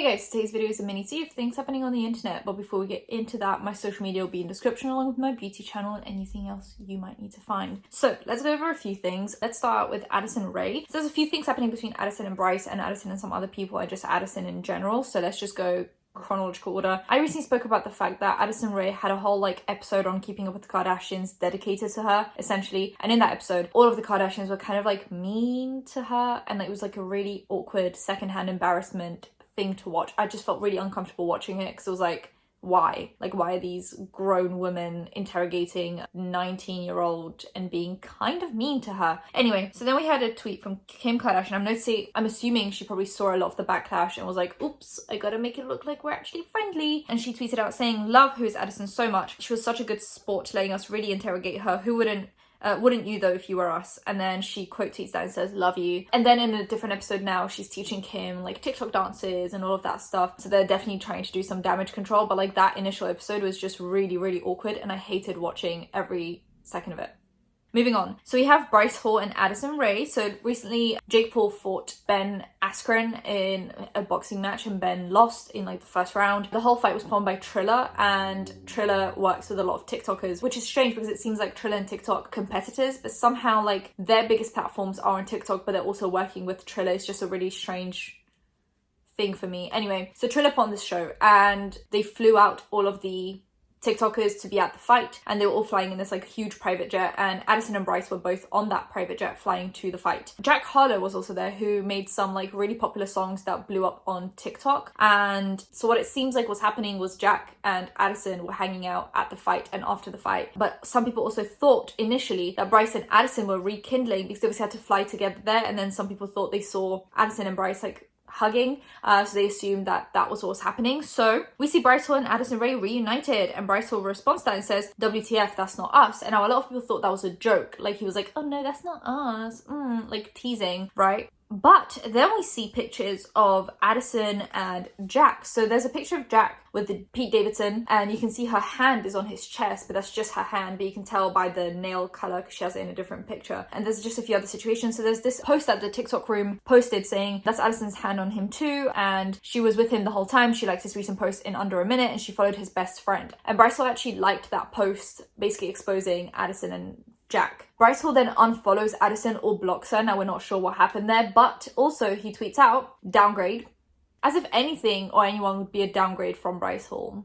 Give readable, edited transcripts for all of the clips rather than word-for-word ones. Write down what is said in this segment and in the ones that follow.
Hey guys, today's video is a mini-tea of things happening on the internet, but before we get into that, my social media will be in the description along with my beauty channel and anything else you might need to find. So let's go over a few things. Let's start out with Addison Rae. So there's a few things happening between Addison and Bryce, and Addison and some other people, and just Addison in general. So let's just go chronological order. I recently spoke about the fact that Addison Rae had a whole episode on Keeping Up with the Kardashians dedicated to her, essentially, and in that episode all of the Kardashians were kind of mean to her, and it was a really awkward secondhand embarrassment thing to watch. I just felt really uncomfortable watching it because it was why are these grown women interrogating 19-year-old and being kind of mean to her? Anyway, so then we had a tweet from Kim Kardashian. I'm assuming she probably saw a lot of the backlash and was like, oops, I gotta make it look like we're actually friendly. And she tweeted out saying, love who is Addison so much. She was such a good sport, letting us really interrogate her. Who wouldn't you though if you were us? And then she quote tweets that and says, love you. And then in a different episode now, she's teaching Kim TikTok dances and all of that stuff. So they're definitely trying to do some damage control, but that initial episode was just really, really awkward, and I hated watching every second of it. Moving on. So we have Bryce Hall and Addison Rae. So recently Jake Paul fought Ben Askren in a boxing match, and Ben lost in the first round. The whole fight was put on by Triller, and Triller works with a lot of TikTokers, which is strange because it seems like Triller and TikTok are competitors, but somehow their biggest platforms are on TikTok, but they're also working with Triller. It's just a really strange thing for me. Anyway, so Triller put on this show and they flew out all of the TikTokers to be at the fight, and they were all flying in this huge private jet, and Addison and Bryce were both on that private jet flying to the fight. Jack Harlow was also there, who made some really popular songs that blew up on TikTok. And so what it seems like was happening was Jack and Addison were hanging out at the fight and after the fight, but some people also thought initially that Bryce and Addison were rekindling because they obviously had to fly together there, and then some people thought they saw Addison and Bryce hugging, so they assumed that was what was happening. So we see Bryce Hall and Addison Rae reunited, and Bryce Hall responds to that and says, WTF, that's not us. And now a lot of people thought that was a joke, he was oh no, that's not us, teasing, right? But then we see pictures of Addison and Jack. So there's a picture of Jack with the Pete Davidson, and you can see her hand is on his chest, but that's just her hand, but you can tell by the nail color because she has it in a different picture. And there's just a few other situations. So there's this post that the TikTok room posted saying that's Addison's hand on him too, and she was with him the whole time. She liked his recent post in under a minute, and she followed his best friend. And Bryce Hall actually liked that post, basically exposing Addison and Jack. Bryce Hall then unfollows Addison or blocks her. Now we're not sure what happened there, but also he tweets out, downgrade, as if anything or anyone would be a downgrade from Bryce Hall.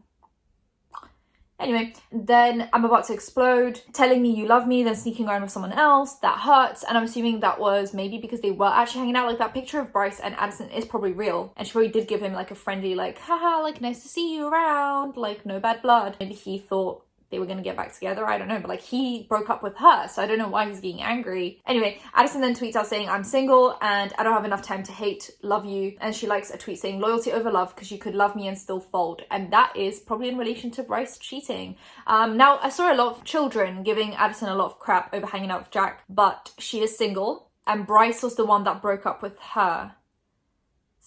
Anyway, then I'm about to explode, telling me you love me, then sneaking around with someone else, that hurts. And I'm assuming that was maybe because they were actually hanging out. That picture of Bryce and Addison is probably real, and she probably did give him a friendly haha, nice to see you around, no bad blood. Maybe he thought they were going to get back together, I don't know, but he broke up with her, so I don't know why he's getting angry. Anyway, Addison then tweets out saying, I'm single and I don't have enough time to hate, love you. And she likes a tweet saying, loyalty over love, because you could love me and still fold. And that is probably in relation to Bryce cheating. Now I saw a lot of children giving Addison a lot of crap over hanging out with Jack, but she is single and Bryce was the one that broke up with her.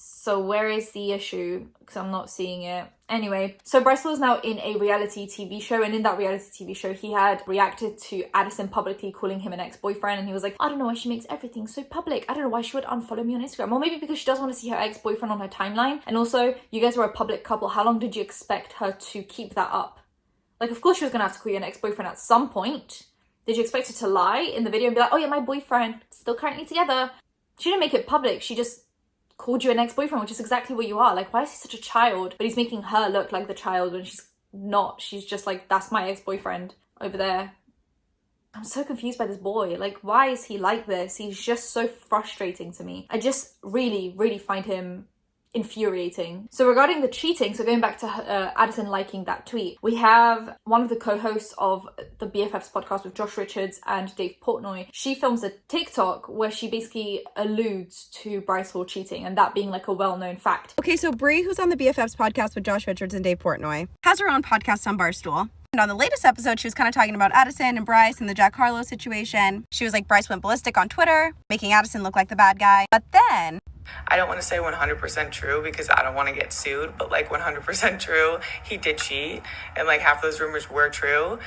So where is the issue? Because I'm not seeing it. Anyway, so Bryce was now in a reality TV show, and in that reality TV show, he had reacted to Addison publicly calling him an ex-boyfriend, and he was like, I don't know why she makes everything so public. I don't know why she would unfollow me on Instagram. Or maybe because she doesn't want to see her ex-boyfriend on her timeline. And also, you guys were a public couple. How long did you expect her to keep that up? Of course she was going to have to call you an ex-boyfriend at some point. Did you expect her to lie in the video and be like, oh yeah, my boyfriend, still currently together? She didn't make it public. She just called you an ex-boyfriend, which is exactly what you are. Why is he such a child? But he's making her look like the child when she's not. She's just that's my ex-boyfriend over there. I'm so confused by this boy. Why is he like this? He's just so frustrating to me. I just really, really find him infuriating. So regarding the cheating, so going back to Addison liking that tweet, we have one of the co-hosts of the BFFs podcast with Josh Richards and Dave Portnoy. She films a TikTok where she basically alludes to Bryce Hall cheating, and that being a well-known fact. Okay, so Brie, who's on the BFFs podcast with Josh Richards and Dave Portnoy, has her own podcast on Barstool. And on the latest episode, she was kind of talking about Addison and Bryce and the Jack Harlow situation. She was like, Bryce went ballistic on Twitter, making Addison look like the bad guy. But then I don't want to say 100% true because I don't want to get sued, but like 100% true, he did cheat, and like half those rumors were true.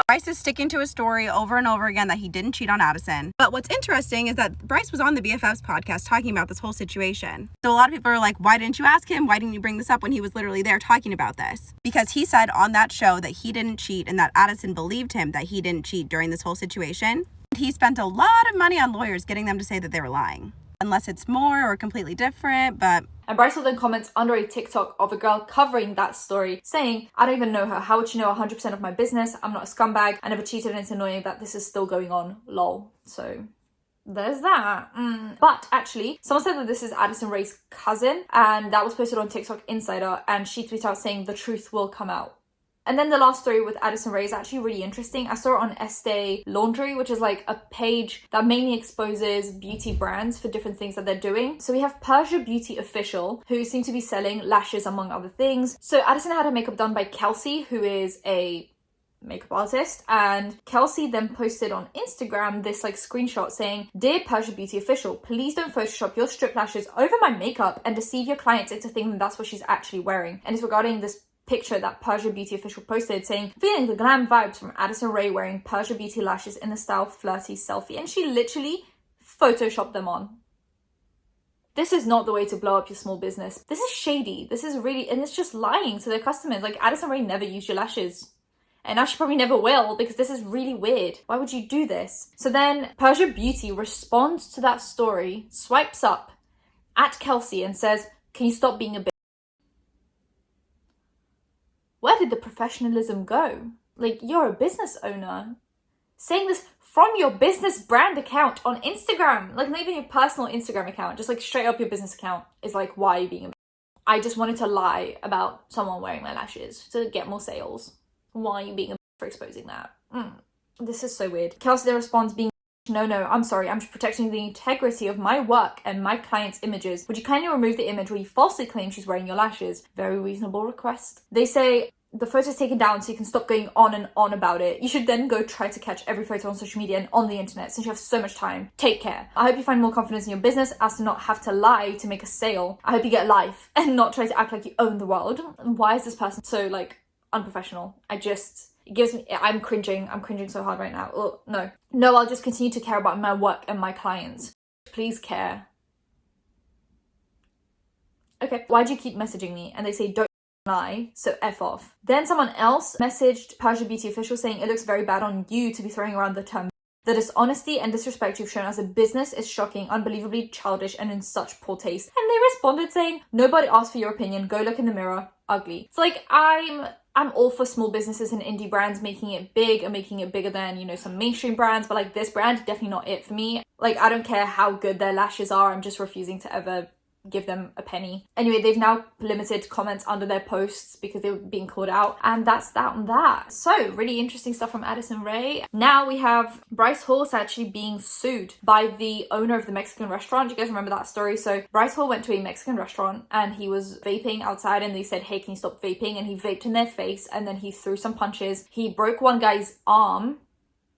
Bryce is sticking to his story over and over again that he didn't cheat on Addison. But what's interesting is that Bryce was on the BFFs podcast talking about this whole situation. So a lot of people are like, why didn't you ask him? Why didn't you bring this up when he was literally there talking about this? Because he said on that show that he didn't cheat and that Addison believed him that he didn't cheat during this whole situation. He spent a lot of money on lawyers getting them to say that they were lying. Unless it's more or completely different, but... And Bryce Hall then comments under a TikTok of a girl covering that story, saying, I don't even know her. How would she know 100% of my business? I'm not a scumbag. I never cheated, and it's annoying that this is still going on. Lol. So there's that. But actually, someone said that this is Addison Rae's cousin, and that was posted on TikTok Insider, and she tweeted out saying the truth will come out. And then the last story with Addison Rae is actually really interesting. I saw it on Estee Laundry, which is like a page that mainly exposes beauty brands for different things that they're doing. So we have Persia Beauty Official, who seem to be selling lashes among other things. So Addison had her makeup done by Kelsey, who is a makeup artist, and Kelsey then posted on Instagram this like screenshot saying, Dear Persia Beauty Official, please don't Photoshop your strip lashes over my makeup and deceive your clients into thinking that's what she's actually wearing. And it's regarding this picture that Persia Beauty Official posted saying, feeling the glam vibes from Addison Rae wearing Persia Beauty lashes in the style flirty selfie, and she literally photoshopped them on. This is not the way to blow up your small business. This is shady. This is really, and it's just lying to their customers. Like, Addison Rae never used your lashes. And now she probably never will, because this is really weird. Why would you do this? So then Persia Beauty responds to that story, swipes up at Kelsey and says, can you stop being a bitch? Where did the professionalism go? Like, you're a business owner. Saying this from your business brand account on Instagram. Like, not even your personal Instagram account. Just like straight up your business account is like, why are you being a bitch? I just wanted to lie about someone wearing my lashes to get more sales. Why are you being a bitch for exposing that? This is so weird. Kelsey then responds being, no, I'm sorry. I'm just protecting the integrity of my work and my clients' images. Would you kindly remove the image where you falsely claim she's wearing your lashes? Very reasonable request. They say the photo's taken down so you can stop going on and on about it. You should then go try to catch every photo on social media and on the internet since you have so much time. Take care. I hope you find more confidence in your business as to not have to lie to make a sale. I hope you get life and not try to act like you own the world. Why is this person so like unprofessional? It gives me, I'm cringing so hard right now. Oh, no, I'll just continue to care about my work and my clients. Please care. Okay, why do you keep messaging me? And they say, don't lie, so F off. Then someone else messaged Persia Beauty Official saying, it looks very bad on you to be throwing around the term. The dishonesty and disrespect you've shown as a business is shocking, unbelievably childish, and in such poor taste. And they responded saying, nobody asked for your opinion, go look in the mirror, ugly. It's like, I'm all for small businesses and indie brands making it big and making it bigger than, you know, some mainstream brands, but like this brand, definitely not it for me. Like, I don't care how good their lashes are, I'm just refusing to ever give them a penny. Anyway, they've now limited comments under their posts because they were being called out, and that's that on that. So really interesting stuff from Addison Rae. Now we have Bryce Hall actually being sued by the owner of the Mexican restaurant. Do you guys remember that story? So Bryce Hall went to a Mexican restaurant and he was vaping outside, and they said, hey, can you stop vaping? And he vaped in their face, and then he threw some punches. He broke one guy's arm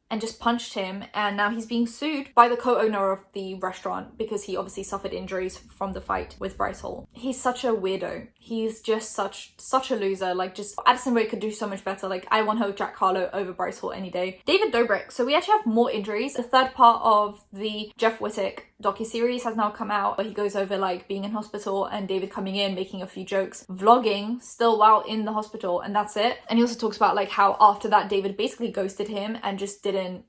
and just punched him, and now he's being sued by the co-owner of the restaurant because he obviously suffered injuries from the fight with Bryce Hall. He's such a weirdo. He's just such a loser. Like, just Addison Rae could do so much better. Like, I want her Jack Harlow over Bryce Hall any day. David Dobrik. So we actually have more injuries. The third part of the Jeff Wittek docuseries has now come out, where he goes over like being in hospital and David coming in, making a few jokes, vlogging still while in the hospital, and that's it. And he also talks about like how after that David basically ghosted him and just didn't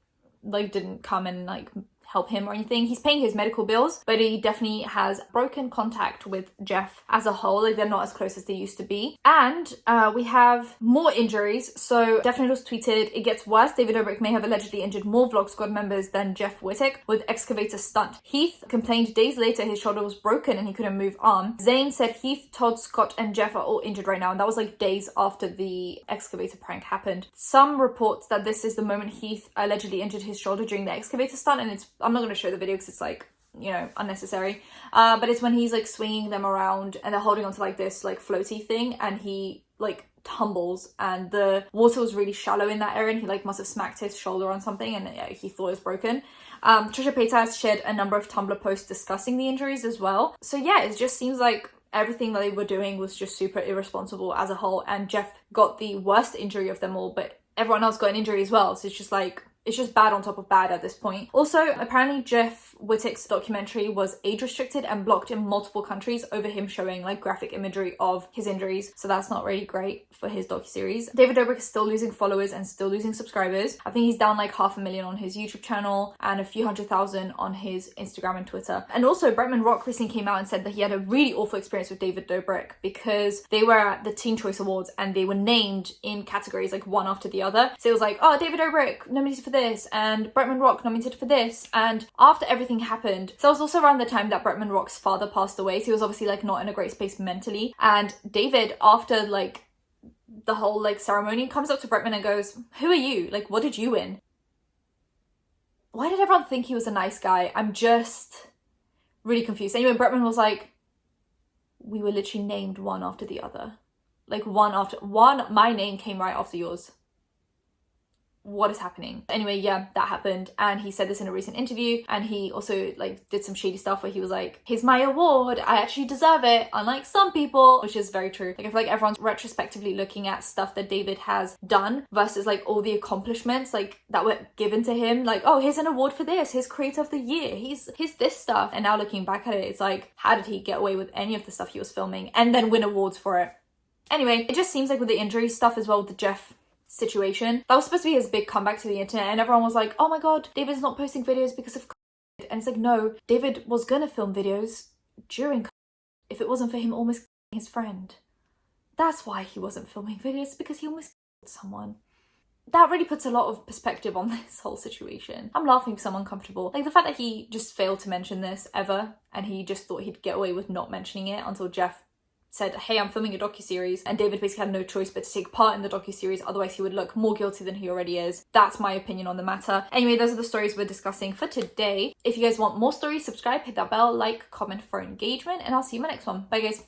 come and like help him or anything. He's paying his medical bills, but he definitely has broken contact with Jeff as a whole. Like, they're not as close as they used to be. And we have more injuries. So definitely was tweeted, it gets worse. David Dobrik may have allegedly injured more Vlog Squad members than Jeff Wittek with excavator stunt. Heath complained days later his shoulder was broken and he couldn't move arm. Zayn said Heath, Todd, Scott, and Jeff are all injured right now. And that was like days after the excavator prank happened. Some reports that this is the moment Heath allegedly injured his shoulder during the excavator stunt, and I'm not going to show the video because it's like you know, unnecessary. But it's when he's like swinging them around and they're holding onto like this like floaty thing, and he like tumbles, and the water was really shallow in that area, and he like must have smacked his shoulder on something, and yeah, he thought it was broken. Trisha Paytas has shared a number of Tumblr posts discussing the injuries as well. So yeah, it just seems like everything that they were doing was just super irresponsible as a whole, and Jeff got the worst injury of them all, but everyone else got an injury as well. So it's just like, it's just bad on top of bad at this point. Also, apparently Jeff Wittick's documentary was age restricted and blocked in multiple countries over him showing like graphic imagery of his injuries. So that's not really great for his docuseries. David Dobrik is still losing followers and still losing subscribers. I think he's down like 500,000 on his YouTube channel and a few 100,000 on his Instagram and Twitter. And also Bretman Rock recently came out and said that he had a really awful experience with David Dobrik because they were at the Teen Choice Awards and they were named in categories like one after the other. So it was like, oh, David Dobrik nominated for this and Bretman Rock nominated for this. And after everything happened, so it was also around the time that Bretman Rock's father passed away, so he was obviously like not in a great space mentally. And David, after like the whole like ceremony, comes up to Bretman and goes, who are you? Like, what did you win? Why did everyone think he was a nice guy? I'm just really confused. Anyway, Bretman was like, we were literally named one after the other. Like one after one, my name came right after yours. What is happening? Anyway, yeah, that happened, and he said this in a recent interview, and he also like did some shady stuff where he was like, here's my award, I actually deserve it, unlike some people, which is very true. Like, I feel like everyone's retrospectively looking at stuff that David has done versus like all the accomplishments like that were given to him, like, oh, here's an award for this, here's creator of the year, here's this stuff. And now looking back at it, it's like, how did he get away with any of the stuff he was filming and then win awards for it? Anyway, it just seems like with the injury stuff as well, with the Jeff situation, that was supposed to be his big comeback to the internet, and everyone was like, oh my god, David's not posting videos because of COVID. And it's like, no, David was gonna film videos during COVID if it wasn't for him almost his friend. That's why he wasn't filming videos, because he almost someone. That really puts a lot of perspective on this whole situation. I'm laughing because I'm uncomfortable. Like, the fact that he just failed to mention this ever, and he just thought he'd get away with not mentioning it until Jeff said, hey, I'm filming a docuseries, and David basically had no choice but to take part in the docuseries, otherwise he would look more guilty than he already is. That's my opinion on the matter. Anyway, those are the stories we're discussing for today. If you guys want more stories, subscribe, hit that bell, like, comment for engagement, and I'll see you in my next one. Bye guys.